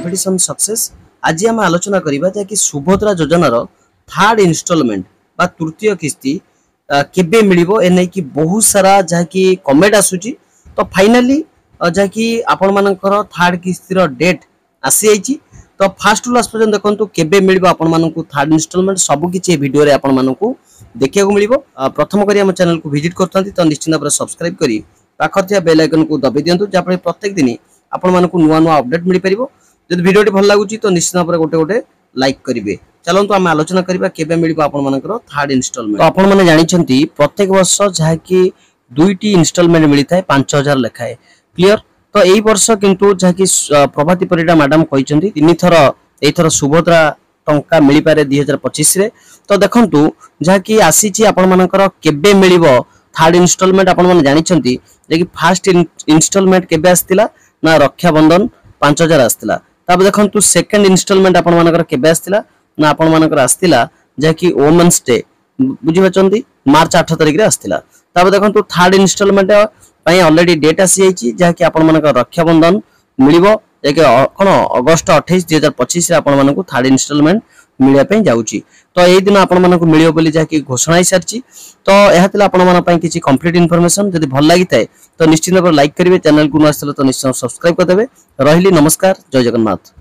Competition success. आज आम आलोचना करबा कि सुभद्रा योजनार थर्ड इन्स्टॉलमेंट बा तृतीय किस्ती केबे मिलिबो ए नै कि बहुत सारा जहाँकि कमेंट आसुची। तो फाइनाली जहाँकि आपण मानकर थर्ड किस्तीर डेट आसी आइची। तो फास्ट टू लास्ट पर्यंत देखंतु केबे मिलिबो आपण मानकु थर्ड इन्स्टॉलमेंट सब किछि वीडियो रे आपण मानकु देखिया को मिलिबो। प्रथम करी हम चैनल को विजिट करथांती तो निश्चित भाव सब्सक्राइब करी पाखर बेल आइकन को दबाई दियंतु जाफळे प्रत्येक दिन आपण मानकु नुवा नुवा अपडेट मिल परिबो। जदि वीडियोटी भल लागुची तो निश्चित भाव गोटे गोटे लाइक करिवे। चलंतु आम आलोचना करबा केबे मिलिबो आपण मानकर थर्ड इन्स्टॉलमेंट। तो आपण माने जानि छंती प्रत्येक वर्ष जहाँकि दुईटी इन्स्टॉलमेंट मिलिथाय 5000 लेखाए क्लियर। तो एई वर्ष किंतु जहाँकि प्रभाती परिडा मैडम कहिसंती तीन थर एई थर सुभद्रा टंका मिली पारे 2025 रे। तो देखंतु जहाँकि आसीची आपण मानकर केबे मिलिबो थर्ड इन्स्टॉलमेंट आपण माने जानि छंती जे कि फर्स्ट इन्स्टॉलमेंट केबे आस्तिला ना रक्षाबंधन 5000 आस्तिला। तब देखंतु सेकंड इन्स्टॉलमेंट आपण मानकर केबे आस्तिला ना आपण मानकर आस्तिला जे कि वुमेन्स डे बुझी बचंती मार्च 8 तारिख रे आस्तिला। तब देखंतु थर्ड इन्स्टॉलमेंट पई ऑलरेडी डेट आसी जाइची जे कि आपण मानकर रक्षाबंधन मिलिबो जे कि कोन अगस्त 28 2025 रे आपण मानकु थर्ड इन्स्टॉलमेंट मिलिया पई जाउची। तो एई दिन आपण मानकु मिलियो बोली जे कि घोषणा हिसारची। तो एहा तिला आपण मान पई किछि कंप्लीट इन्फॉर्मेशन जदि भल लागिताय तो निश्चित भाव लाइक करिवे, चैनल को न आसले तो निश्चित सब्सक्राइब कर देबे। रहिली नमस्कार, जय जगन्नाथ।